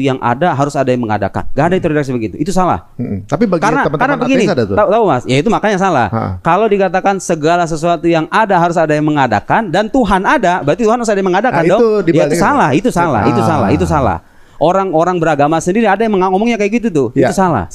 sesuatu yang ada harus ada yang mengadakan. Gak ada itu redaksi begitu. Itu salah. Tapi bagi karena begini, ada tuh. Tahu Mas, ya itu makanya salah. Kalau dikatakan segala sesuatu yang ada harus ada yang mengadakan dan Tuhan ada, berarti Tuhan harus ada yang mengadakan dong. Ya, itu salah, itu salah, itu salah, itu salah. Orang beragama sendiri ada yang ngomongnya kayak gitu tuh. Itu salah.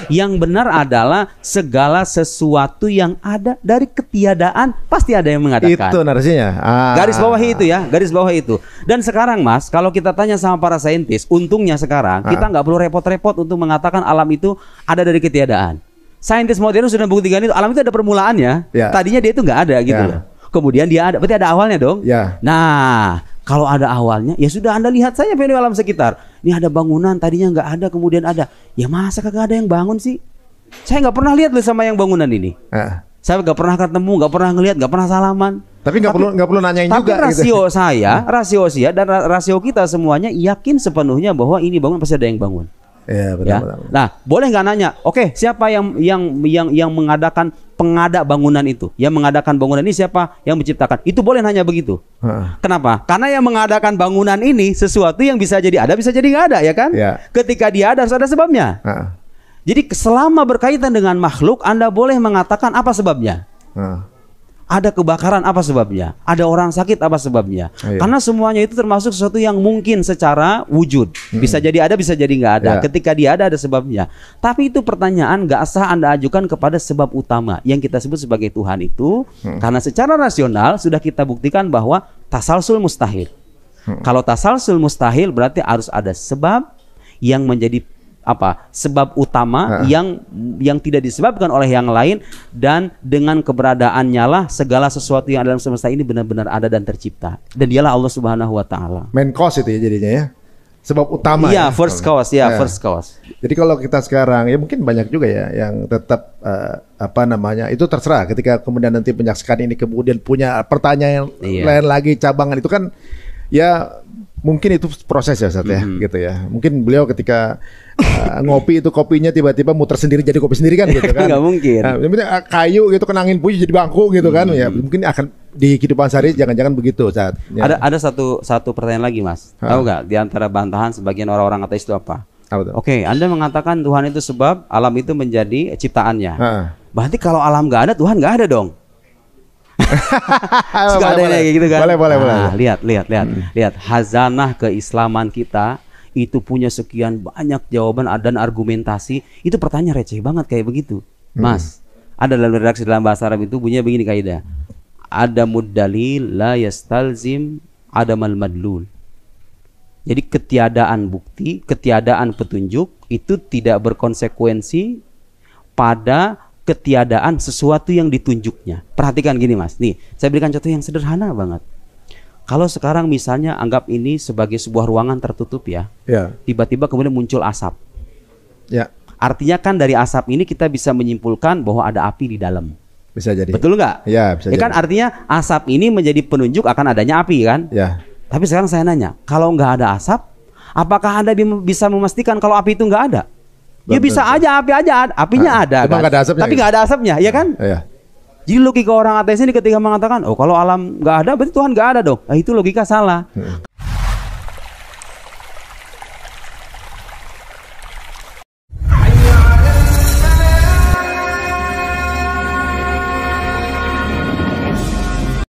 Yang benar adalah segala sesuatu yang ada dari ketiadaan pasti ada yang mengadakan. Itu narasinya. Garis bawah itu ya, garis bawah itu. Dan sekarang Mas, kalau kita tanya sama para saintis, untungnya sekarang kita nggak perlu repot-repot untuk mengatakan alam itu ada dari ketiadaan. Saintis modern sudah membuktikan itu, alam itu ada permulaannya. Tadinya dia itu nggak ada gitu loh. Kemudian dia ada, berarti ada awalnya dong. Nah, kalau ada awalnya, ya sudah Anda lihat saja fenomena alam sekitar. Ini ada bangunan, tadinya nggak ada, kemudian ada. Ya masa kagak ada yang bangun sih? Saya nggak pernah lihat loh sama yang bangunan ini. Saya nggak pernah ketemu, nggak pernah ngelihat, nggak pernah salaman. Tapi nggak perlu nanyain juga. Tapi rasio gitu. Rasio saya dan rasio kita semuanya yakin sepenuhnya bahwa ini bangun pasti ada yang bangun. Ya, betul. Nah, boleh nggak nanya? Oke, siapa yang mengadakan pengada bangunan itu? Yang mengadakan bangunan ini siapa? Yang menciptakan? Itu boleh nanya begitu. Kenapa? Karena yang mengadakan bangunan ini sesuatu yang bisa jadi ada, bisa jadi nggak ada, ya kan? Ketika dia ada harus ada sebabnya. Jadi selama berkaitan dengan makhluk, Anda boleh mengatakan apa sebabnya. Ada kebakaran, apa sebabnya? Ada orang sakit, apa sebabnya? Karena semuanya itu termasuk sesuatu yang mungkin secara wujud. Bisa jadi ada, bisa jadi nggak ada. Ketika dia ada sebabnya. Tapi itu pertanyaan nggak sah Anda ajukan kepada sebab utama yang kita sebut sebagai Tuhan itu. Karena secara rasional sudah kita buktikan bahwa tasalsul mustahil. Kalau tasalsul mustahil berarti harus ada sebab yang menjadi sebab utama yang tidak disebabkan oleh yang lain, dan dengan keberadaannya lah segala sesuatu yang ada dalam semesta ini benar-benar ada dan tercipta, dan dialah Allah Subhanahu wa taala. Main cause itu ya jadinya ya. Sebab utama first cause first cause. Jadi kalau kita sekarang ya mungkin banyak juga ya yang tetap itu terserah ketika kemudian nanti menyaksikan ini kemudian punya pertanyaan lain lagi, cabangan itu kan ya mungkin itu proses ya Ustaz ya gitu ya. Mungkin beliau ketika ngopi itu kopinya tiba-tiba muter sendiri jadi kopi sendiri kan gitu kan. Nggak mungkin. Kayu gitu kan angin puyuh jadi bangku gitu kan ya. Mungkin akan di kehidupan sehari jangan-jangan begitu Ustaz. Ya. Ada satu pertanyaan lagi Mas. Tahu nggak di antara bantahan sebagian orang-orang ateis itu apa? Oke, Anda mengatakan Tuhan itu sebab alam itu menjadi ciptaannya. Berarti kalau alam nggak ada, Tuhan nggak ada dong. Boleh, gitu kan? Boleh. Lihat hazanah keislaman kita itu punya sekian banyak jawaban dan argumentasi. Itu pertanyaan receh banget kayak begitu, Mas. Ada dalam redaksi dalam bahasa Arab itu bunyinya begini kaidah. Ada muddalil la yastalzim adamal madlul. Jadi ketiadaan bukti, ketiadaan petunjuk itu tidak berkonsekuensi pada ketiadaan sesuatu yang ditunjuknya. Perhatikan gini Mas, nih saya berikan contoh yang sederhana banget. Kalau sekarang misalnya anggap ini sebagai sebuah ruangan tertutup ya, tiba-tiba kemudian muncul asap. Artinya kan dari asap ini kita bisa menyimpulkan bahwa ada api di dalam. Bisa jadi. Betul nggak? Ya, bisa jadi. Kan artinya asap ini menjadi penunjuk akan adanya api kan? Ya. Tapi sekarang saya nanya, kalau nggak ada asap, apakah Anda bisa memastikan kalau api itu nggak ada? Ya bisa aja apinya ada kan? Tapi nggak ada asapnya, ya kan? Iya. Jadi logika orang ateis ini ketika mengatakan, oh kalau alam nggak ada berarti Tuhan nggak ada dong. Itu logika salah.